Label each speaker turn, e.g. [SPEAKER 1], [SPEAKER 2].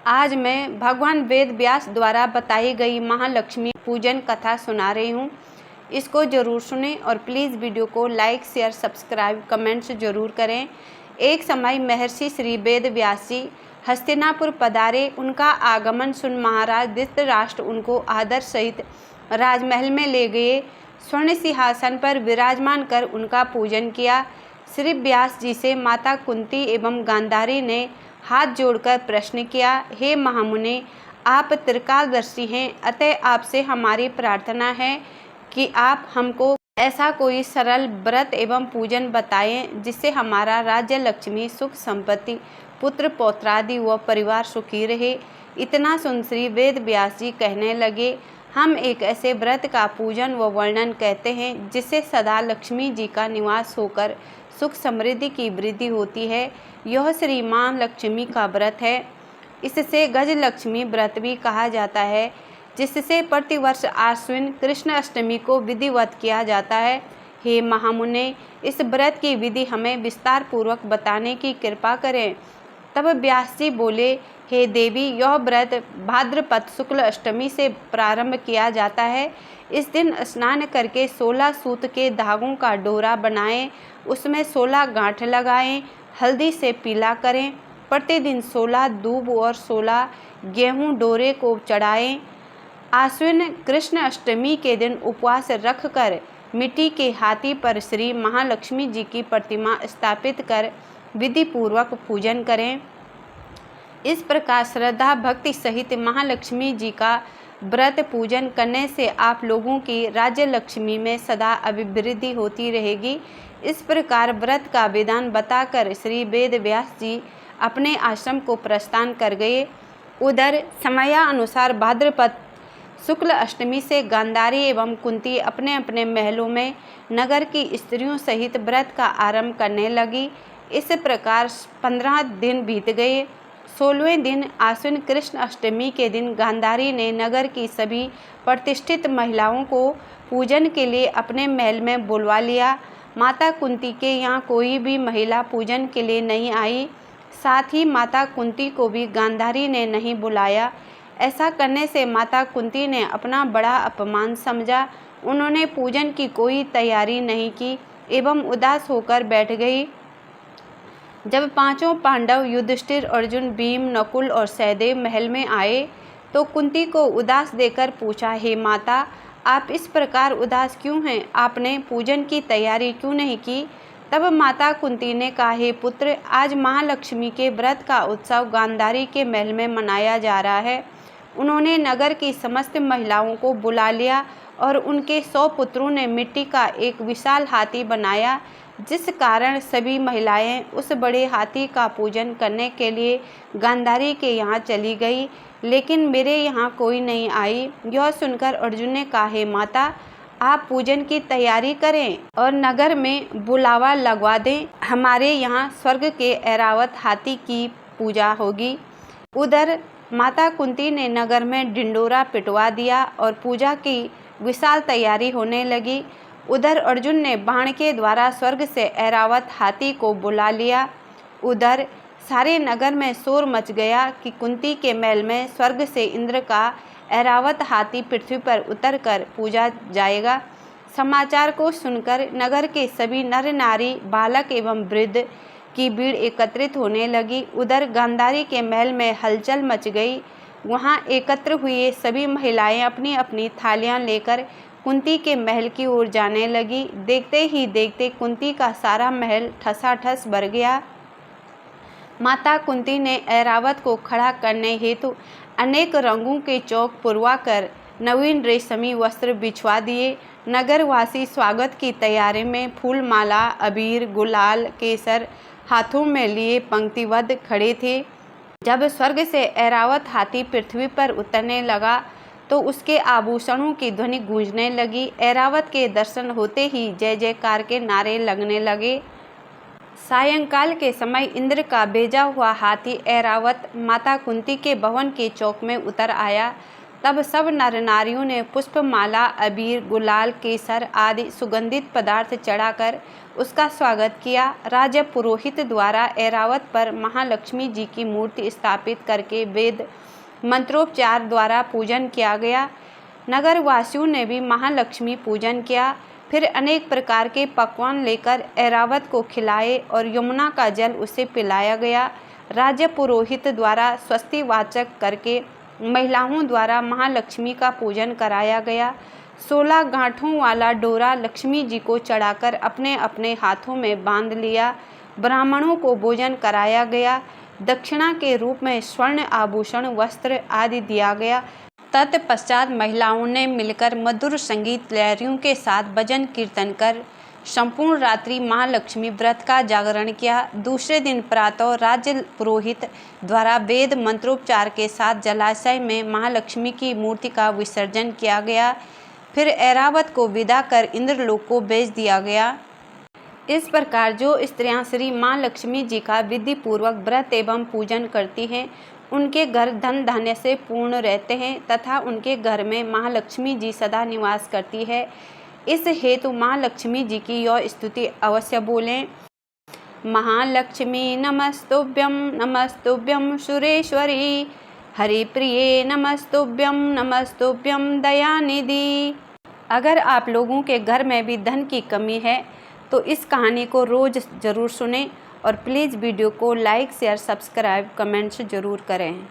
[SPEAKER 1] आज मैं भगवान वेद व्यास द्वारा बताई गई महालक्ष्मी पूजन कथा सुना रही हूँ। इसको ज़रूर सुनें और प्लीज़ वीडियो को लाइक शेयर सब्सक्राइब कमेंट्स ज़रूर करें। एक समय महर्षि श्री वेद व्यास जी हस्तिनापुर पधारे। उनका आगमन सुन महाराज धृतराष्ट्र उनको आदर सहित राजमहल में ले गए। स्वर्ण सिंहासन पर विराजमान कर उनका पूजन किया। श्री व्यास जी से माता कुंती एवं गांधारी ने हाथ जोड़कर प्रश्न किया, हे महामुने, आप त्रिकालदर्शी हैं, अतः आपसे हमारी प्रार्थना है कि आप हमको ऐसा कोई सरल व्रत एवं पूजन बताएं जिससे हमारा राज्य, लक्ष्मी, सुख, संपत्ति, पुत्र पौत्रादि व परिवार सुखी रहे। इतना सुन श्री वेद व्यास जी कहने लगे, हम एक ऐसे व्रत का पूजन व वर्णन कहते हैं जिससे सदा लक्ष्मी जी का निवास होकर सुख समृद्धि की वृद्धि होती है। यह श्री माँ लक्ष्मी का व्रत है। इससे गज लक्ष्मी व्रत भी कहा जाता है, जिससे प्रतिवर्ष आश्विन कृष्ण अष्टमी को विधिवत किया जाता है। हे महामुने, इस व्रत की विधि हमें विस्तार पूर्वक बताने की कृपा करें। तब व्यास जी बोले, हे देवी, यह व्रत भाद्रपद शुक्ल अष्टमी से प्रारंभ किया जाता है। इस दिन स्नान करके 16 सूत के धागों का डोरा बनाएं, उसमें 16 गांठ लगाएं, हल्दी से पीला करें। प्रतिदिन 16 दूब और 16 गेहूं डोरे को चढ़ाएं। आश्विन कृष्ण अष्टमी के दिन उपवास रखकर मिट्टी के हाथी पर श्री महालक्ष्मी जी की प्रतिमा स्थापित कर विधि पूर्वक पूजन करें। इस प्रकार श्रद्धा भक्ति सहित महालक्ष्मी जी का व्रत पूजन करने से आप लोगों की राज्य लक्ष्मी में सदा अभिवृद्धि होती रहेगी। इस प्रकार व्रत का विधान बताकर श्री वेद व्यास जी अपने आश्रम को प्रस्थान कर गए। उधर समयानुसार भाद्रपद शुक्ल अष्टमी से गांधारी एवं कुंती अपने अपने महलों में नगर की स्त्रियों सहित व्रत का आरंभ करने लगी। इस प्रकार 15 दिन बीत गए। 16वें दिन आश्विन कृष्ण अष्टमी के दिन गांधारी ने नगर की सभी प्रतिष्ठित महिलाओं को पूजन के लिए अपने महल में बुलवा लिया। माता कुंती के यहाँ कोई भी महिला पूजन के लिए नहीं आई। साथ ही माता कुंती को भी गांधारी ने नहीं बुलाया। ऐसा करने से माता कुंती ने अपना बड़ा अपमान समझा। उन्होंने पूजन की कोई तैयारी नहीं की एवं उदास होकर बैठ गई। जब पांचों पांडव युधिष्ठिर, अर्जुन, भीम, नकुल और सहदेव महल में आए तो कुंती को उदास देखकर पूछा, हे माता, आप इस प्रकार उदास क्यों हैं? आपने पूजन की तैयारी क्यों नहीं की? तब माता कुंती ने कहा, हे पुत्र, आज महालक्ष्मी के व्रत का उत्सव गांधारी के महल में मनाया जा रहा है। उन्होंने नगर की समस्त महिलाओं को बुला लिया और उनके 100 पुत्रों ने मिट्टी का एक विशाल हाथी बनाया, जिस कारण सभी महिलाएं उस बड़े हाथी का पूजन करने के लिए गांधारी के यहाँ चली गई, लेकिन मेरे यहाँ कोई नहीं आई। यह सुनकर अर्जुन ने कहा, हे माता, आप पूजन की तैयारी करें और नगर में बुलावा लगवा दें। हमारे यहाँ स्वर्ग के ऐरावत हाथी की पूजा होगी। उधर माता कुंती ने नगर में ढिंडोरा पिटवा दिया और पूजा की विशाल तैयारी होने लगी। उधर अर्जुन ने बाण के द्वारा स्वर्ग से ऐरावत हाथी को बुला लिया। उधर सारे नगर में शोर मच गया कि कुंती के महल में स्वर्ग से इंद्र का ऐरावत हाथी पृथ्वी पर उतरकर पूजा जाएगा। समाचार को सुनकर नगर के सभी नर नारी, बालक एवं वृद्ध की भीड़ एकत्रित होने लगी। उधर गांधारी के महल में हलचल मच गई। वहां एकत्र हुए सभी महिलाएं अपनी अपनी थालियां लेकर कुंती के महल की ओर जाने लगी। देखते ही देखते कुंती का सारा महल ठसाठस भर गया। माता कुंती ने ऐरावत को खड़ा करने हेतु अनेक रंगों के चौक पुरवा कर नवीन रेशमी वस्त्र बिछवा दिए। नगरवासी स्वागत की तैयारी में फूल माला, अबीर, गुलाल, केसर हाथों में लिए पंक्तिबद्ध खड़े थे। जब स्वर्ग से ऐरावत हाथी पृथ्वी पर उतरने लगा तो उसके आभूषणों की ध्वनि गूंजने लगी। ऐरावत के दर्शन होते ही जय जयकार के नारे लगने लगे। सायंकाल के समय इंद्र का भेजा हुआ हाथी ऐरावत माता कुंती के भवन के चौक में उतर आया। तब सब नर नारियों ने पुष्पमाला, अबीर, गुलाल, केसर आदि सुगंधित पदार्थ चढ़ाकर उसका स्वागत किया। राजा पुरोहित द्वारा ऐरावत पर महालक्ष्मी जी की मूर्ति स्थापित करके वेद मंत्रोपचार द्वारा पूजन किया गया। नगर वासियों ने भी महालक्ष्मी पूजन किया। फिर अनेक प्रकार के पकवान लेकर ऐरावत को खिलाए और यमुना का जल उसे पिलाया गया। राजा पुरोहित द्वारा स्वस्ति वाचक करके महिलाओं द्वारा महालक्ष्मी का पूजन कराया गया। 16 गांठों वाला डोरा लक्ष्मी जी को चढ़ाकर अपने अपने हाथों में बांध लिया। ब्राह्मणों को भोजन कराया गया। दक्षिणा के रूप में स्वर्ण आभूषण, वस्त्र आदि दिया गया। तत्पश्चात महिलाओं ने मिलकर मधुर संगीत लहरियों के साथ भजन कीर्तन कर संपूर्ण रात्रि महालक्ष्मी व्रत का जागरण किया। दूसरे दिन प्रातः राज्य पुरोहित द्वारा वेद मंत्रोपचार के साथ जलाशय में महालक्ष्मी की मूर्ति का विसर्जन किया गया। फिर ऐरावत को विदा कर इंद्रलोक को भेज दिया गया। इस प्रकार जो स्त्रियां श्री माँ लक्ष्मी जी का विधि पूर्वक व्रत एवं पूजन करती हैं, उनके घर धन धान्य से पूर्ण रहते हैं तथा उनके घर में महालक्ष्मी जी सदा निवास करती है। इस हेतु महालक्ष्मी जी की यह स्तुति अवश्य बोलें। महालक्ष्मी नमस्तुभ्यं नमस्तुभ्यं सुरेश्वरी, हरिप्रिये नमस्तुभ्यं दयानिधि। अगर आप लोगों के घर में भी धन की कमी है तो इस कहानी को रोज़ ज़रूर सुनें और प्लीज़ वीडियो को लाइक, शेयर, सब्सक्राइब, कमेंट्स ज़रूर करें।